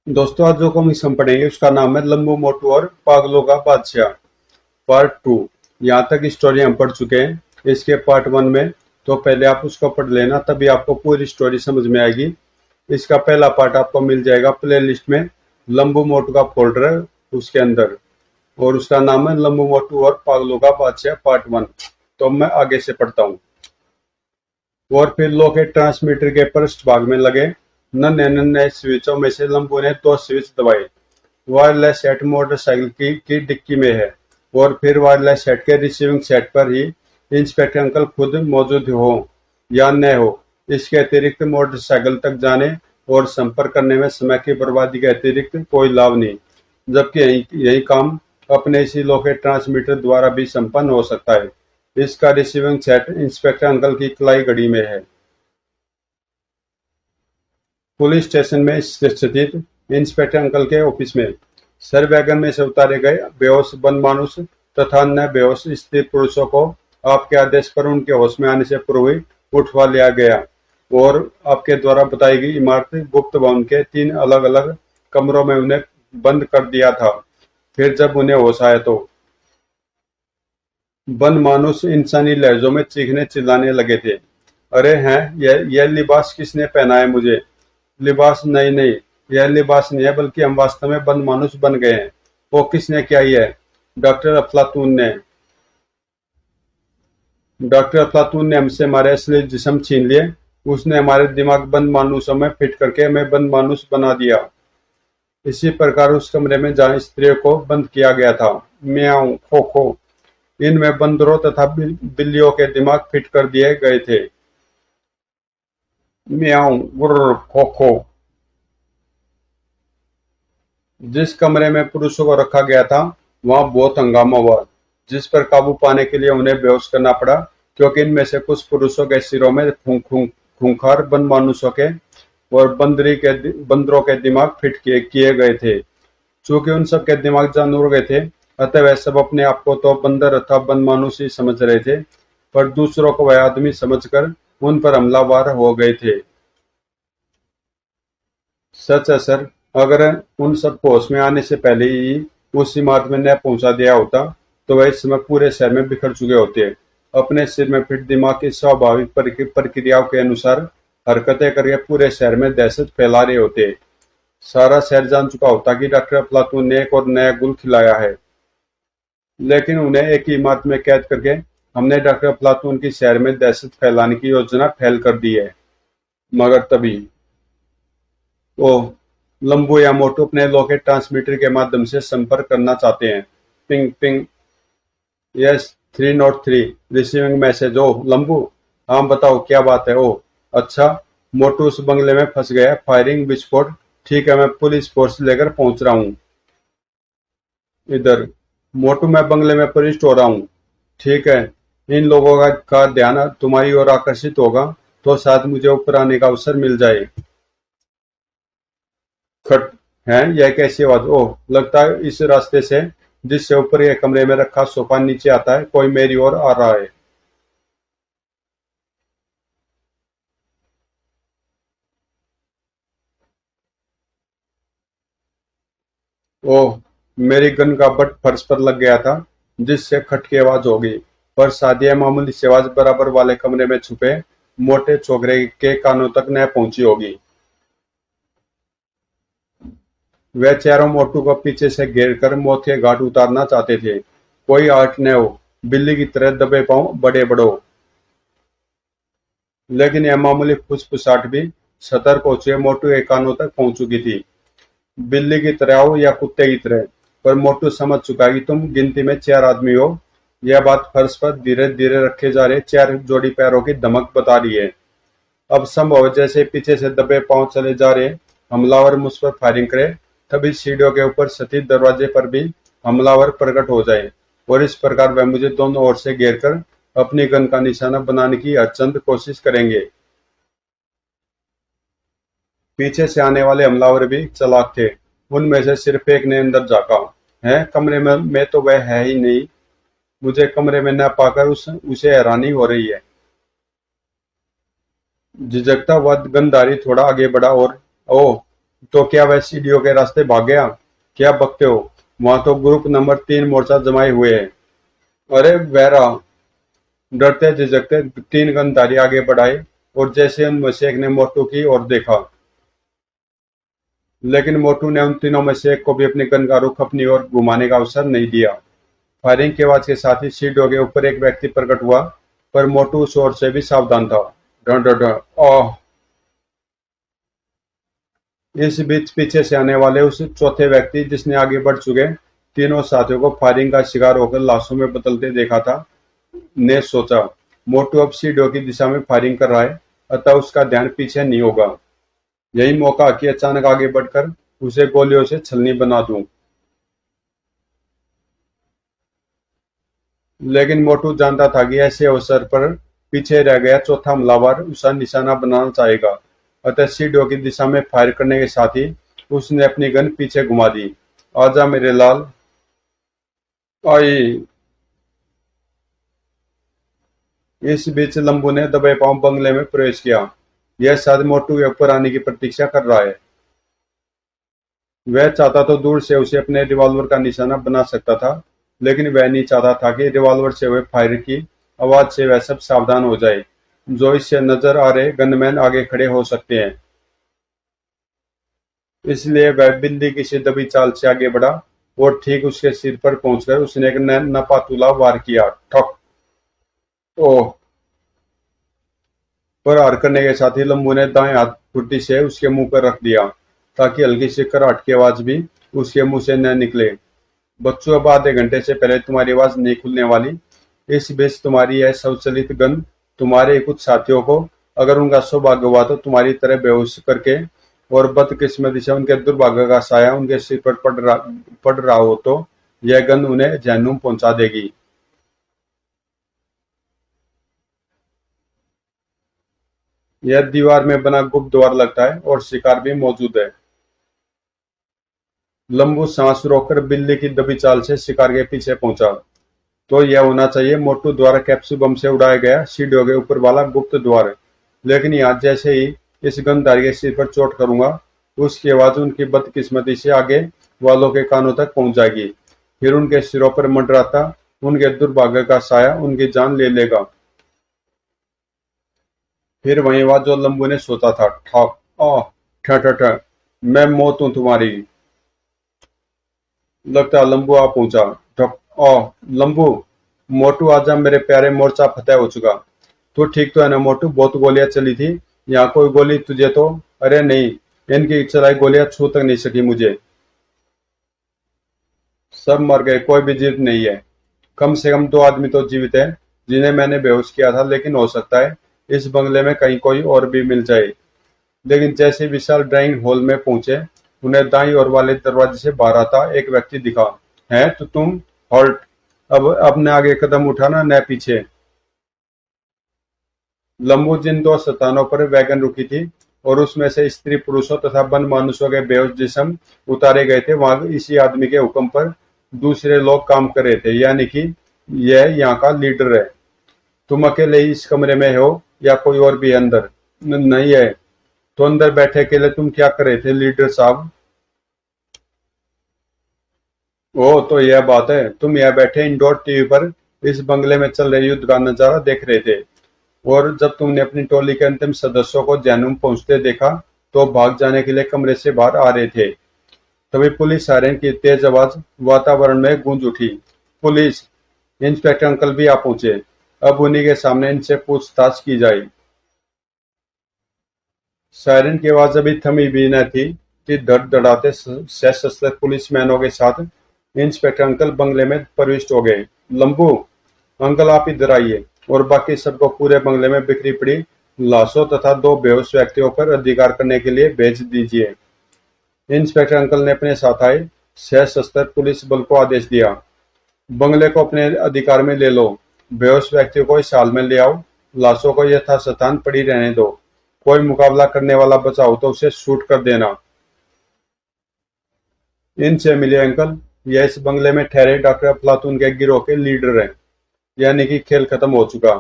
दोस्तों, आज जो कॉमिक्स हम पढ़ेंगे उसका नाम है लंबू मोटू और पागलों का बादशाह पार्ट 2। यहाँ तक स्टोरी हम पढ़ चुके हैं इसके पार्ट 1 में। तो पहले आप उसको पढ़ लेना, तभी आपको पूरी स्टोरी समझ में आएगी। इसका पहला पार्ट आपको मिल जाएगा प्ले लिस्ट में, लंबू मोटू का फोल्डर है उसके अंदर, और उसका नाम है लंबू मोटू और पागलों का बादशाह पार्ट 1। तो मैं आगे से पढ़ता हूँ। और फिर लो के ट्रांसमीटर के पृष्ठ भाग में लगे नन्हे नन्हे स्विचों में से लंबू ने 2 स्विच दबाए। वायरलेस सेट मोटरसाइकिल की डिक्की में है, और फिर वायरलेस सेट के रिसीविंग सेट पर ही इंस्पेक्टर अंकल खुद मौजूद हो या न हो। इसके अतिरिक्त मोटरसाइकिल तक जाने और संपर्क करने में समय की बर्बादी के अतिरिक्त कोई लाभ नहीं, जबकि यही काम अपने इसी लोकेट ट्रांसमीटर द्वारा भी संपन्न हो सकता है। इसका रिसीविंग सेट इंस्पेक्टर अंकल की कलाई घड़ी में है। पुलिस स्टेशन में स्थित इंस्पेक्टर अंकल के ऑफिस में सर वैगन में से उतारे गए बेहोश बनमानुस तथा अन्य बेहोश स्थिर पुरुषों को आपके आदेश पर उनके होश में आने से पूर्व ही उठवा लिया गया और आपके द्वारा बताई गई इमारत गुप्त भवन के 3 अलग अलग कमरों में उन्हें बंद कर दिया था। फिर जब उन्हें होश आया तो बनमानुस इंसानी लहजों में चीखने चिल्लाने लगे थे। अरे हैं, यह लिबास किसने पहना है मुझे? लिबास नहीं नहीं, यह लिबास नहीं है, बल्कि हम वास्तव में बनमानुस बन गए हैं। वो किसने किया है? डॉक्टर अफलातून ने। डॉक्टर अफलातून ने हमसे हमारे असली जिस्म छीन लिए। उसने हमारे दिमाग बंद मानुसों में फिट करके हमें बंद मानुस बना दिया। इसी प्रकार उस कमरे में जहां स्त्रियों को बंद किया गया था, म्याऊं खो खो, इनमें बंदरों तथा बिल्लियों के दिमाग फिट कर दिए गए थे। म्याऊं गुर्र खो खो। जिस कमरे में पुरुषों को रखा गया था वहां बहुत हंगामा हुआ, जिस पर काबू पाने के लिए उन्हें बेहोश करना पड़ा, क्योंकि इनमें से कुछ पुरुषों के सिरों में खूंखार बनमानुसों के और बंदरों के दिमाग फिट किए गए थे। चूंकि उन सब के दिमाग जान उड़ गए थे, अतः वह सब अपने आप को तो बंदर अथवा बनमानुस ही समझ रहे थे, पर दूसरों को वह आदमी समझकर उन पर हमलावर हो गए थे। सच है सर, अगर उन सबको होश में आने से पहले ही उस इमारत में न पहुंचा दिया होता तो वह इस समय पूरे शहर में बिखर चुके होते। अपने सिर में फिट दिमाग की स्वाभाविक प्रक्रियाओं के अनुसार हरकतें करके पूरे शहर में दहशत फैला रहे होते। सारा शहर जान चुका होता कि डॉक्टर अफलातून ने एक और नया गुल खिलाया है, लेकिन उन्हें एक ही इमारत में कैद करके हमने डॉक्टर अफलातून की शहर में दहशत फैलाने की योजना फैल कर दी है। मगर तभी ओह, लंबू या मोटू अपने लॉकेट ट्रांसमीटर के माध्यम से संपर्क करना चाहते हैं। Ping ping. Yes, 303 receiving message. Oh लंबू, हाँ बताओ क्या बात है? ओह अच्छा, मोटू उस बंगले में फंस गया है, फायरिंग विस्फोट। ठीक है, मैं पुलिस फोर्स लेकर पहुंच रहा हूँ इधर। मोटू, मैं बंगले में प्रविष्ट हो रहा हूँ। ठीक है, इन लोगों का ध्यान तुम्हारी ओर आकर्षित होगा तो शायद मुझे ऊपर आने का अवसर मिल जाए। खट है, यह कैसी आवाज? ओह, लगता है इस रास्ते से जिससे ऊपर के कमरे में रखा सोफा नीचे आता है, कोई मेरी ओर आ रहा है। ओह, मेरी गन का बट फर्श पर लग गया था, जिससे खट की आवाज हो गई। पर शायद यह मामूली सी आवाज बराबर वाले कमरे में छुपे मोटे छोकरे के कानों तक न पहुंची होगी। वे चारों मोटू को पीछे से घेर कर मौत के घाट उतारना चाहते थे। कोई आर्ट न हो, बिल्ली की तरह दबे पांव बड़े बड़ो। लेकिन यह मामूली फुसफुसाहट भी सतर्क हो चुके मोटू के कानों तक पहुंच चुकी थी। बिल्ली की तरह हो या कुत्ते की तरह, पर मोटू समझ चुका है कि तुम गिनती में 4 आदमी हो। यह बात फर्श पर धीरे धीरे रखे जा रहे 4 जोड़ी पैरों की धमक बता रही है। अब संभव है जैसे पीछे से दबे पांव चले जा रहे हमलावर मुझ पर फायरिंग करे, तभी सीढ़ियों के ऊपर स्थित दरवाजे पर भी हमलावर प्रकट हो जाए, और इस प्रकार वह मुझे दोनों ओर से घेर कर अपनी गन का निशाना बनाने की अचंद कोशिश करेंगे। पीछे से आने वाले हमलावर भी चालाक थे। उनमें से सिर्फ एक ने अंदर झाँका। है, कमरे में तो वह है ही नहीं। मुझे कमरे में न पाकर उसे हैरानी हो रही है। झिझकता हुआ गंधारी थोड़ा आगे बढ़ा और ओह, तो क्या वह सीढ़ियों के रास्ते भाग गया? क्या बकते हो? वहां तो ग्रुप नंबर 3 मोर्चा जमाए हुए है। अरे वैरा, डरते झिझकते 3 गनधारी आगे बढ़ाए और जैसे उनमें से एक ने मोटू की ओर देखा, लेकिन मोटू ने उन तीनों में से एक को भी अपने गन का रुख अपनी ओर घुमाने का अवसर नहीं दिया। फायरिंग की आवाज के साथ ही सीढ़ियों के ऊपर एक व्यक्ति प्रकट हुआ, पर मोटू उस ओर से भी सावधान था। डर डर डर ओह! इस बीच पीछे से आने वाले उस चौथे व्यक्ति, जिसने आगे बढ़ चुके तीनों साथियों को फायरिंग का शिकार होकर लाशों में बदलते देखा था, ने सोचा, मोटू अब सीढ़ियों की दिशा में फायरिंग कर रहा है, अतः उसका ध्यान पीछे नहीं होगा। यही मौका कि अचानक आगे बढ़कर उसे गोलियों से छलनी बना दूं। लेकिन मोटू जानता था कि ऐसे अवसर पर पीछे रह गया चौथा हमलावर उसे निशाना बनाना चाहेगा, अतः सीढ़ियों की दिशा में फायर करने के साथ ही उसने अपनी गन पीछे घुमा दी। आजा मेरे लाल। आई। इस बीच लंबू ने दबे पांव बंगले में प्रवेश किया। यह शायद मोटू के ऊपर आने की प्रतीक्षा कर रहा है। वह चाहता तो दूर से उसे अपने रिवॉल्वर का निशाना बना सकता था, लेकिन वह नहीं चाहता था कि रिवॉल्वर से हुए फायर की आवाज से वह सब सावधान हो जाए। जो इससे नजर आ रहे गनमैन आगे खड़े हो सकते हैं। इसलिए वह बिल्ली की सी दबी चाल से आगे बढ़ा और ठीक उसके सिर पर पहुंचकर उसने एक नपातुला वार किया। ठक। ओह! प्रहार करने के साथ ही लंबू ने दाएं हाथ फुर्ती से उसके मुंह पर रख दिया, ताकि हल्की सी कराहट की आवाज भी उसके मुंह से न निकले। बच्चों, अब आधे घंटे से पहले तुम्हारी आवाज नहीं खुलने वाली। इस बीच तुम्हारी यह स्वचालित गन तुम्हारे कुछ साथियों को, अगर उनका सौभाग्य हुआ तो तुम्हारी तरह बेहोश करके, और बदकिस्मती से उनके दुर्भाग्य का साया उनके सिर पर पड़ रहा हो तो यह गन उन्हें जहन्नुम पहुंचा देगी। यह दीवार में बना गुप्त द्वार लगता है और शिकार भी मौजूद है। लंबू सांस रोककर बिल्ली की दबी चाल से शिकार के पीछे पहुंचा। तो यह होना चाहिए मोटू द्वारा कैप्सूल बम से उड़ाया गया सीढ़ियों के ऊपर वाला गुप्त द्वार। लेकिन यहाँ जैसे ही इस गंधारी के सिर पर चोट करूंगा, उसकी आवाज उनकी बदकिस्मती से आगे वालों के कानों तक पहुंच जाएगी। फिर उनके सिरों पर मंडराता उनके दुर्भाग्य का साया उनकी जान ले लेगा। फिर वही आवाज जो लंबू ने सोचा था। ठक। आ। ठ ठ ठ। मैं मौत हूं तुम्हारी। लगता लंबू आ पहुंचा। ठक। आ। लंबू। मोटू आजा मेरे प्यारे, मोर्चा फतेह हो चुका। तू ठीक तो है ना मोटू? बहुत गोलियां चली थी। यहाँ कोई गोली तुझे तो? अरे नहीं, इनकी चलाई गोलियां छू तक नहीं सकी मुझे। सब मर गए, कोई भी जीवित नहीं है। कम से कम 2 आदमी तो जीवित हैं, जिन्हें मैंने बेहोश किया था, लेकिन हो सकता है इस बंगले में कहीं कोई और भी मिल जाए। लेकिन जैसे विशाल ड्राइंग हॉल में पहुंचे, उन्हें दाईं ओर वाले दरवाजे से बाहर आता एक व्यक्ति दिखा। है तो तुम? हॉल्ट। अब न आगे कदम उठाना न पीछे। लंबू जिन 2 स्थानों पर वैगन रुकी थी और उसमें से स्त्री पुरुषों तथा वन मानुषों के बेहोश जिस्म उतारे गए थे, वहां इसी आदमी के हुक्म पर दूसरे लोग काम कर रहे थे, यानी कि यह यहाँ का लीडर है। तुम अकेले ही इस कमरे में हो या कोई और भी है अंदर? नहीं है। तो अंदर बैठे अकेले तुम क्या कर रहे थे लीडर साहब? ओह, तो यह बात है। तुम यहाँ बैठे इंडोर टीवी पर इस बंगले में चल रहे युद्ध का नजारा देख रहे थे, और जब तुमने अपनी टोली के अंतिम सदस्यों को जहन्नुम पहुंचते देखा तो भाग जाने के लिए कमरे से बाहर आ रहे थे। तभी पुलिस सायरन की तेज आवाज वातावरण में गूंज उठी। पुलिस! इंस्पेक्टर अंकल भी आ पहुंचे। अब उन्हीं के सामने इनसे पूछताछ की जाए। सायरन की आवाज अभी थमी भी न थी कि धड़धड़ाते सशस्त्र पुलिसमैनों के साथ इंस्पेक्टर अंकल बंगले में प्रविष्ट हो गए। लंबू, अंकल आप इधर आइए, और बाकी सबको पूरे बंगले में बिखरी पड़ी लाशों तथा 2 बेहोश व्यक्तियों पर अधिकार करने के लिए भेज दीजिए। इंस्पेक्टर अंकल ने अपने साथ आए सशस्त्र पुलिस बल को आदेश दिया। बंगले को अपने अधिकार में ले लो। बेहोश व्यक्तियों को इस हाल में ले आओ। लाशों को यथास्थान पड़ी रहने दो। कोई मुकाबला करने वाला बचा हो तो उसे शूट कर देना। इनसे मिले अंकल। यह इस बंगले में ठहरे डॉक्टर अफलातून के गिरोह के लीडर हैं। यानी कि खेल खत्म हो चुका।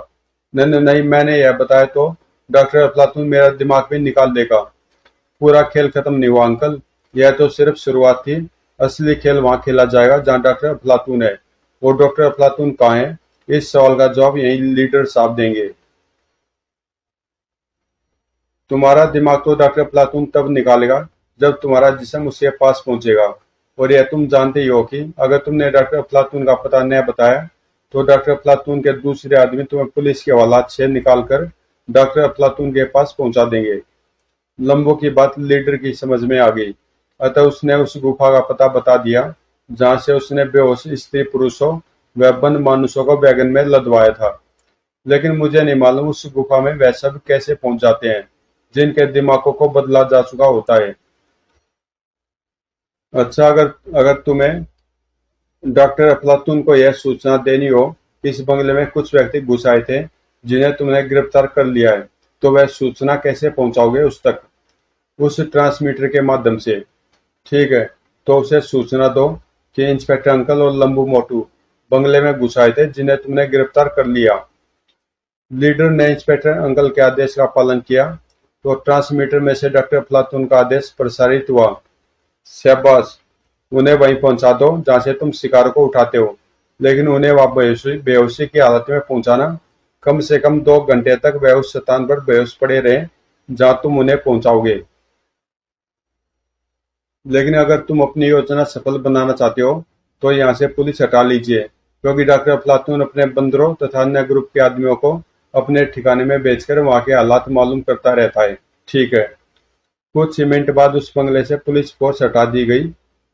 नहीं नहीं नहीं, मैंने यह बताया तो डॉक्टर अफलातून मेरा दिमाग भी निकाल देगा। पूरा खेल खत्म नहीं हुआ अंकल, यह तो सिर्फ शुरुआत थी। असली खेल वहां खेला जाएगा जहां डॉक्टर अफलातून है। वो डॉक्टर अफलातून कहाँ है? इस सवाल का जवाब यही लीडर साहब देंगे। तुम्हारा दिमाग तो डॉक्टर अफलातून तब निकालेगा जब तुम्हारा जिस्म उसके पास पहुंचेगा। और यह तुम जानते ही हो कि अगर तुमने डॉक्टर अफलातून का पता नहीं बताया तो डॉक्टर अफलातून के दूसरे आदमी तुम्हें पुलिस के हवालात से निकालकर डॉक्टर अफलातून के पास पहुंचा देंगे। लंबो की बात लीडर की समझ में आ गई। अतः उसने उस गुफा का पता बता दिया जहां से उसने बेहोश स्त्री पुरुषों व बंद मानुषों को वैगन में लदवाया था। लेकिन मुझे नहीं मालूम उस गुफा में वह सब कैसे पहुंच जाते हैं जिनके दिमागों को बदला जा चुका होता है। अच्छा, अगर अगर तुम्हें डॉक्टर अफलातून को यह सूचना देनी हो कि इस बंगले में कुछ व्यक्ति घुस आए थे जिन्हें तुमने गिरफ्तार कर लिया है, तो वह सूचना कैसे पहुंचाओगे उस तक? उस ट्रांसमीटर के माध्यम से। ठीक है, तो उसे सूचना दो कि इंस्पेक्टर अंकल और लंबू मोटू बंगले में घुस आए थे जिन्हें तुमने गिरफ्तार कर लिया। लीडर ने इंस्पेक्टर अंकल के आदेश का पालन किया तो ट्रांसमीटर में से डॉक्टर अफलातून का आदेश प्रसारित हुआ। शाबाश, उन्हें वहीं पहुंचा दो जहां से तुम शिकार को उठाते हो, लेकिन उन्हें वहां बेहोशी बेहोशी की हालत में पहुंचाना। कम से कम 2 घंटे तक वह उस स्थान पर बेहोश पड़े रहे जहां तुम उन्हें पहुंचाओगे। लेकिन अगर तुम अपनी योजना सफल बनाना चाहते हो तो यहाँ से पुलिस हटा लीजिए, क्योंकि डॉक्टर अफलातून अपने बंदरों तथा अन्य ग्रुप के आदमियों को अपने ठिकाने में भेजकर वहां के हालात मालूम करता रहता है। ठीक है। कुछ ही मिनट बाद उस बंगले से पुलिस फोर्स हटा दी गई,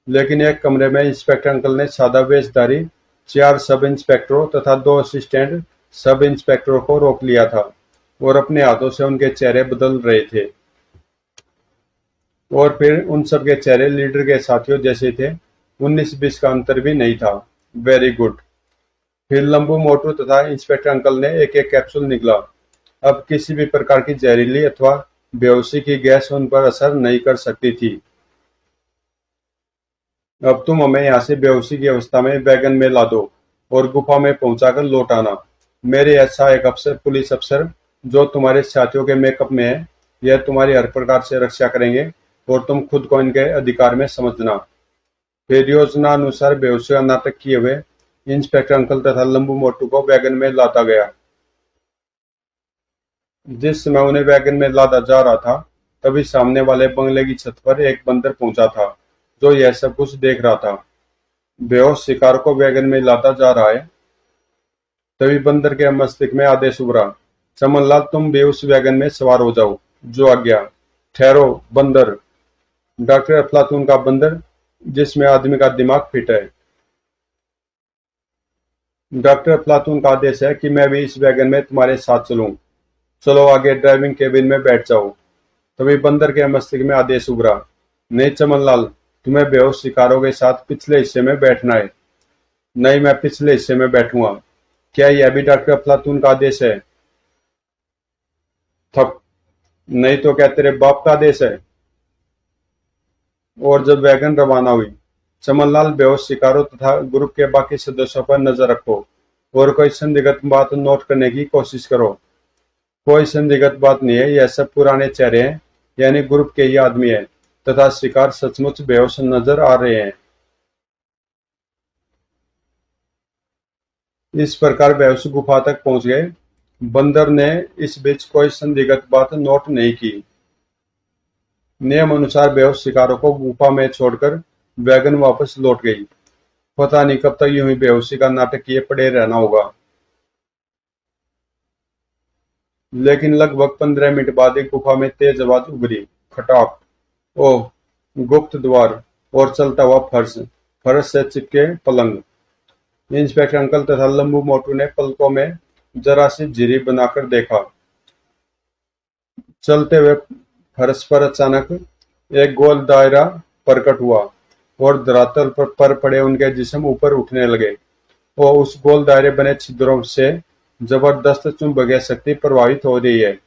लेकिन एक कमरे में इंस्पेक्टर अंकल ने सादा वेशधारी 4 सब इंस्पेक्टरों तथा 2 असिस्टेंट सब इंस्पेक्टरों को रोक लिया था और अपने हाथों से उनके चेहरे बदल रहे थे। और फिर उन सब के चेहरे लीडर के साथियों जैसे थे। 19-20 का अंतर भी नहीं था। Very good. फिर लंबू मोटू तथा इंस्पेक्टर अंकल ने एक एक कैप्सूल निकला। अब किसी भी प्रकार की जहरीली अथवा बेहोशी की गैस उन पर असर नहीं कर सकती थी। अब तुम हमें यहाँ से बेहोशी की अवस्था में वैगन में ला दो और गुफा में पहुंचाकर लौट आना। मेरे ऐसा एक अफसर पुलिस अफसर जो तुम्हारे साथियों के मेकअप में है, यह तुम्हारी हर प्रकार से रक्षा करेंगे और तुम खुद को इनके अधिकार में समझना। फिर योजना अनुसार बेहोशी का नाटक किए हुए इंस्पेक्टर अंकल तथा लंबू मोटू को वैगन में लाता गया। जिस समय उन्हें वैगन में लादा जा रहा था, तभी सामने वाले बंगले की छत पर एक बंदर पहुंचा था जो यह सब कुछ देख रहा था। बेहोश शिकार को वैगन में लाता जा रहा है। तभी बंदर के मस्तिष्क में आदेश उभरा, चमनलाल तुम भी उस वैगन में सवार हो जाओ, जो आज्ञा। ठहरो बंदर। डॉक्टर अफलातून का बंदर जिसमें आदमी का दिमाग फिट है। डॉक्टर अफलातून का आदेश है कि मैं भी इस वैगन में तुम्हारे साथ चलूं। चलो आगे ड्राइविंग केबिन में बैठ जाओ। तभी बंदर के मस्तिष्क में आदेश उभरा, नहीं चमनलाल, तुम्हें बेहोश शिकारों के साथ पिछले हिस्से में बैठना है। नहीं, मैं पिछले हिस्से में बैठूंगा। क्या यह भी डॉक्टर अफलातून का आदेश है? थक, नहीं तो क्या तेरे बाप का आदेश है? और जब वैगन रवाना हुई, चमनलाल बेहोश शिकारों तथा ग्रुप के बाकी सदस्यों पर नजर रखो और कोई संदिग्ध बात नोट करने की कोशिश करो। कोई संदिग्ध बात नहीं है, यह सब पुराने चेहरे हैं, यानी ग्रुप के ही आदमी है तथा शिकार सचमुच बेहोश नजर आ रहे हैं। इस प्रकार बेहोश गुफा तक पहुंच गए। बंदर ने इस बीच कोई संदिग्ध बात नोट नहीं की। नियम अनुसार बेहोश शिकारों को गुफा में छोड़कर वैगन वापस लौट गई। पता नहीं कब तक यूं ही बेहोशी का नाटक किए पड़े रहना होगा। लेकिन लगभग 15 मिनट बाद एक गुफा में तेज आवाज उभरी, खटाक। ओह! गुप्त द्वार और चलता हुआ फर्श, फर्श से चिपके पलंग। इंस्पेक्टर अंकल तथा लंबू मोटू ने पलकों में जरा सी झिरी बनाकर देखा। चलते हुए फर्श पर अचानक एक गोल दायरा प्रकट हुआ और धरातल पर पड़े उनके जिस्म ऊपर उठने लगे। और उस गोल दायरे बने छिद्रों से जबरदस्त चुंबकीय शक्ति प्रवाहित हो रही है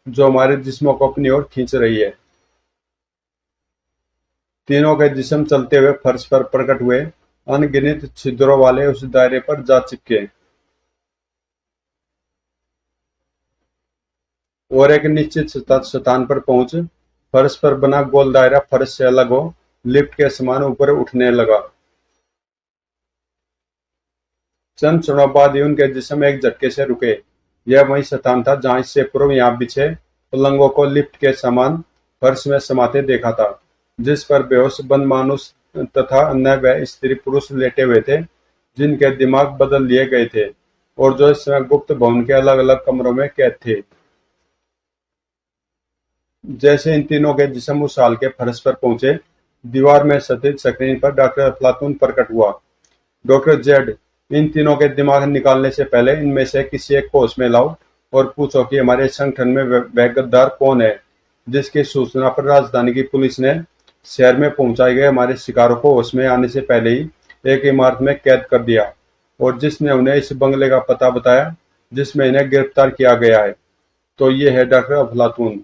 जो हमारे जिस्मों को अपनी ओर खींच रही है। तीनों के जिस्म चलते हुए फर्श पर प्रकट हुए अनगिनत छिद्रों वाले उस दायरे पर जा चिपके और एक निश्चित स्थान पर पहुंच फर्श पर बना गोल दायरा फर्श से अलग हो लिफ्ट के समान ऊपर उठने लगा। चंद क्षणों बाद ही उनके जिस्म एक झटके से रुके। यह वही स्थान था जहां इससे पूर्व यहाँ बिछे पलंगों को लिफ्ट के समान फर्श में समाते देखा था, जिस पर बेहोश बंद मानुष तथा अन्य व स्त्री पुरुष लेटे हुए थे, जिनके दिमाग बदल लिए गए थे और जो इस समय गुप्त भवन के अलग अलग कमरों में कैद थे। जैसे इन तीनों के जिस्म उस हाल के फर्श पर पहुंचे, दीवार में स्थित स्क्रीन पर डॉक्टर अफलातून प्रकट हुआ। डॉक्टर जेड, इन तीनों के दिमाग निकालने से पहले इनमें से किसी एक को होश में लाओ और पूछो कि हमारे संगठन में वह गद्दार कौन है जिसकी सूचना पर राजधानी की पुलिस ने शहर में पहुंचाए गए हमारे शिकारों को होश में आने से पहले ही एक इमारत में कैद कर दिया और जिसने उन्हें इस बंगले का पता बताया जिसमें इन्हें गिरफ्तार किया गया है। तो ये है डॉक्टर अफलातून।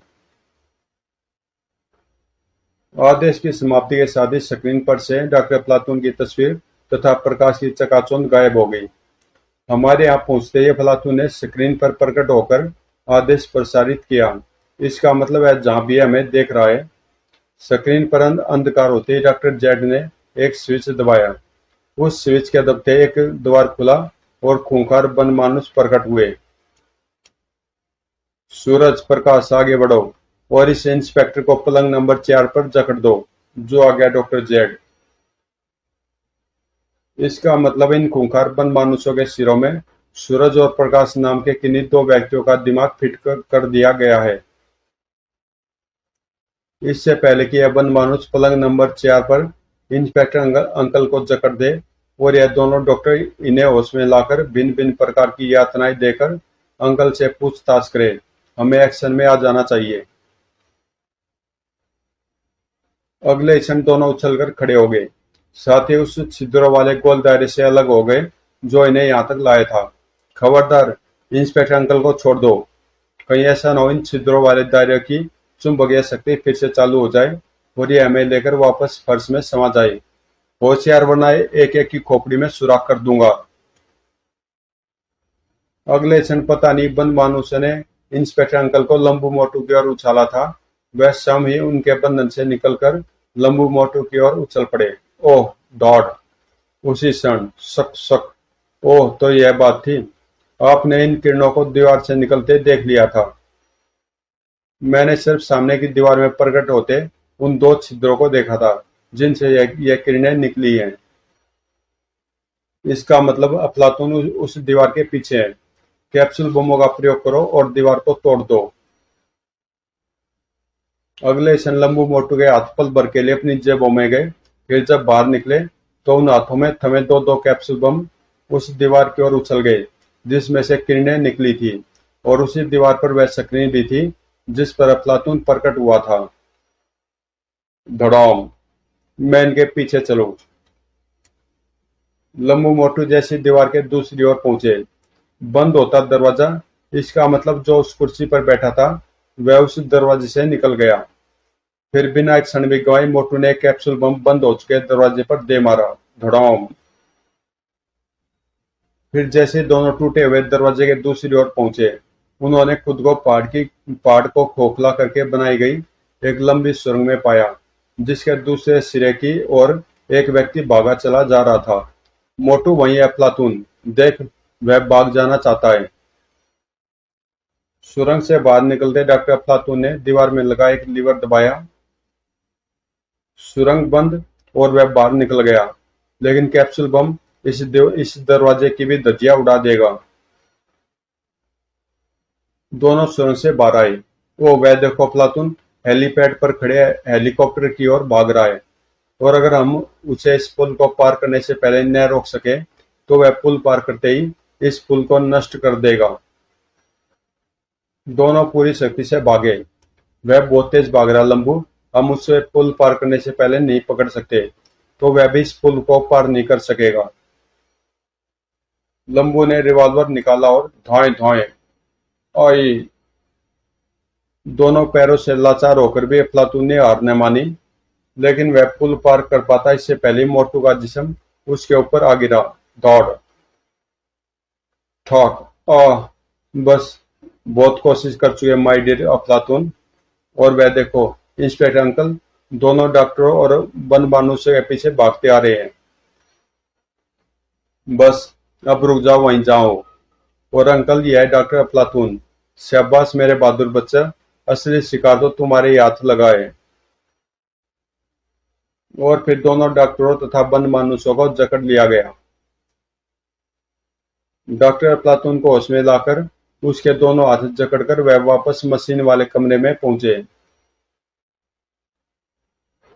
आदेश की समाप्ति के साथ ही स्क्रीन पर से डॉक्टर अफलातून की तस्वीर तथा प्रकाश की चकाचौंध गायब हो गई। हमारे यहाँ पहुंचते ही अफलातून ने स्क्रीन पर प्रकट होकर आदेश प्रसारित किया। इसका मतलब है जहां भी हमें देख रहा है। स्क्रीन पर अंधकार होते ही डॉक्टर जेड ने एक स्विच दबाया। उस स्विच के दबते एक द्वार खुला और खूंखार बनमानुस प्रकट हुए। सूरज, प्रकाश, आगे बढ़ो और इस इंस्पेक्टर को पलंग नंबर 4 पर जकड़ दो। जो आ गया डॉक्टर जेड। इसका मतलब इन खूंखार बनमानुसों के सिरों में सूरज और प्रकाश नाम के किन्हीं दो व्यक्तियों का दिमाग फिट कर दिया गया है। इससे पहले कि यह बनमानुस पलंग नंबर 4 पर इंस्पेक्टर अंकल को जकड़ दे और यह दोनों डॉक्टर इन्हें होश में लाकर भिन्न भिन्न प्रकार की यातनाएं देकर अंकल से पूछताछ करे, हमें एक्शन में आ जाना चाहिए। अगले क्षण दोनों उछलकर खड़े हो गए, साथ ही उस छिद्रों वाले गोल दायरे से अलग हो गए जो इन्हें यहाँ तक लाया था। खबरदार, इंस्पेक्टर अंकल को छोड़ दो। कहीं ऐसा न हो इन छिद्रों वाले दायरे की चुंबकीय शक्ति फिर से चालू हो जाए और ये हमें लेकर वापस फर्श में समा जाए। होशियार, वरना एक एक की खोपड़ी में सुराख कर दूंगा। अगले क्षण पता नहीं बंद मानुष ने इंस्पेक्टर अंकल को लंबू मोटू की ओर उछाला था। वह स्वयं ही उनके बंधन से निकलकर लंबू मोटू की ओर उछल पड़े। ओह, दौड़! उसी क्षण सक सक। ओह, तो यह बात थी। आपने इन किरणों को दीवार से निकलते देख लिया था। मैंने सिर्फ सामने की दीवार में प्रकट होते उन दो छिद्रों को देखा था जिनसे यह किरणें निकली हैं। इसका मतलब अफलातून उस दीवार के पीछे है। कैप्सूल बमों का प्रयोग करो और दीवार को तोड़ दो। अगले क्षण लंबू मोटू के हाथ पल भर के लिए अपनी जेबों में गए। फिर जब बाहर निकले तो उन हाथों में थमे दो दो कैप्सूल बम उस दीवार की ओर उछल गए जिसमें से किरणें निकली थी और उसी दीवार पर वह स्क्रीन भी थी जिस पर अफलातून प्रकट हुआ था। धड़ाम! मैं इनके पीछे चलूं। लंबू मोटू जैसी दीवार के दूसरी ओर पहुंचे। बंद होता दरवाजा। इसका मतलब जो उस कुर्सी पर बैठा था वह उस दरवाजे से निकल गया। फिर बिना एक क्षण भी गवाए मोटू ने कैप्सूल बम बंद हो चुके दरवाजे पर दे मारा। धड़ाम! फिर जैसे दोनों टूटे हुए दरवाजे के दूसरी ओर पहुंचे, उन्होंने खुद को पहाड़ को खोखला करके बनाई गई एक लंबी सुरंग में पाया जिसके दूसरे सिरे की ओर एक व्यक्ति भागा चला जा रहा था। मोटू, वहीं है अफलातून, देख, वह भाग जाना चाहता है। सुरंग से बाहर निकलते डॉक्टर अफलातून ने दीवार में लगा एक लीवर दबाया। सुरंग बंद और वह बाहर निकल गया, लेकिन कैप्सूल बम इस दरवाजे की भी धज्जियां उड़ा देगा। दोनों सुरंग से बाहर आए। वो वह देखो, अफलातून हेलीपैड पर खड़े हेलीकॉप्टर की ओर भाग रहा है और अगर हम उसे इस पुल को पार करने से पहले न रोक सके तो वह पुल पार करते ही इस पुल को नष्ट कर देगा। दोनों पूरी शक्ति से भागे। वह बहुत तेज भाग रहा लंबू, हम उसे पुल पार करने से पहले नहीं पकड़ सकते तो वह भी इस पुल को पार नहीं कर सकेगा। लंबू ने रिवॉल्वर निकाला और धाए धाए आई। दोनों पैरों से लाचार होकर भी अफलातून ने हार न मानी, लेकिन वह पुल पार कर पाता इससे पहले मोटू का जिस्म उसके ऊपर आ गिरा। दौड़! ठॉक! बस बहुत कोशिश कर चुके माय डियर अफलातून। और वह देखो, इंस्पेक्टर अंकल दोनों डॉक्टरों और बनमानुषों के पीछे भागते आ रहे हैं। बस अब रुक जाओ, वहीं जाओ। और अंकल, यह है डॉक्टर अफलातून। शाबाश मेरे बहादुर बच्चा, असली शिकार तो तुम्हारे ही हाथ लगा है। और फिर दोनों डॉक्टरों तथा बनमानुषों को जकड़ लिया गया। डॉक्टर अफलातून को होश में लाकर उसके दोनों हाथ जकड़कर वह वापस मशीन वाले कमरे में पहुंचे।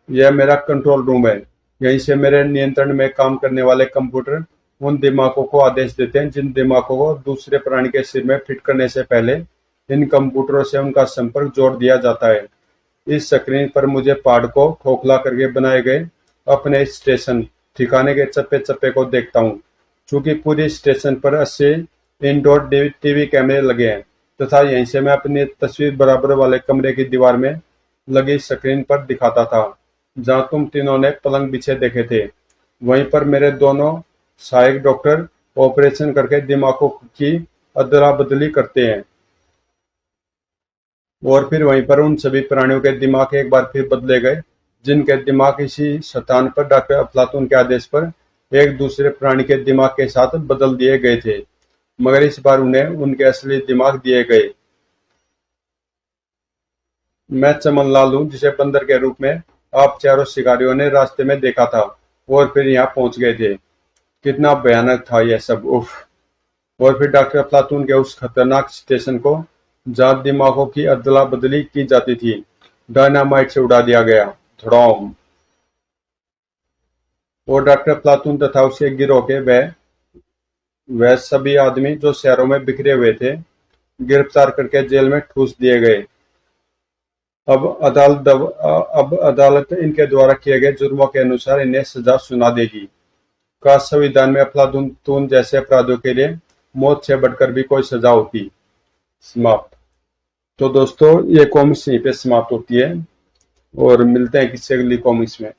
यह मेरा कंट्रोल रूम है। यहीं से मेरे नियंत्रण में काम करने वाले कंप्यूटर उन दिमागों को आदेश देते हैं जिन दिमागों को दूसरे प्राणी के सिर में फिट करने से पहले इन कंप्यूटरों से उनका संपर्क जोड़ दिया जाता है। इस स्क्रीन पर मुझे पहाड़ को खोखला करके बनाए गए अपने स्टेशन ठिकाने के चप्पे चप्पे को देखता हूँ। चूंकि पूरी स्टेशन पर 80 इंडोर टीवी कैमरे लगे हैं तथा यहीं से मैं अपनी तस्वीर बराबर वाले कमरे की दीवार में लगी स्क्रीन पर दिखाता था जहां तुम तीनों ने पलंग बिछे देखे थे। वहीं पर मेरे दोनों सहायक डॉक्टर ऑपरेशन करके दिमागों की अदला बदली करते हैं। और फिर वहीं पर उन सभी प्राणियों के दिमाग एक बार फिर बदले गए जिनके दिमाग इसी स्थान पर डॉक्टर अफलातून के आदेश पर एक दूसरे प्राणी के दिमाग के साथ बदल दिए गए थे, मगर इस बार उन्हें उनके असली दिमाग दिए गए। मैं चमनलाल हूँ जिसे बंदर के रूप में आप चारों शिकारियों ने रास्ते में देखा था और फिर यहाँ पहुंच गए थे। कितना भयानक था यह सब, उफ। और फिर डॉक्टर अफलातून के उस खतरनाक स्टेशन को जहां दिमागों की अदला बदली की जाती थी डायनामाइट से उड़ा दिया गया। धड़ाम। और डॉक्टर अफलातून तथा उसके गिरोह के वह सभी आदमी जो शहरों में बिखरे हुए थे गिरफ्तार करके जेल में ठूस दिए गए। अब अदालत इनके द्वारा किए गए जुर्मों के अनुसार इन्हें सजा सुना देगी। का संविधान में अफलातून जैसे अपराधों के लिए मौत से बढ़कर भी कोई सजा होती। समाप्त। तो दोस्तों, ये कॉमिक्स यहीं पे समाप्त होती है और मिलते हैं किसी अगली कॉमिक्स में।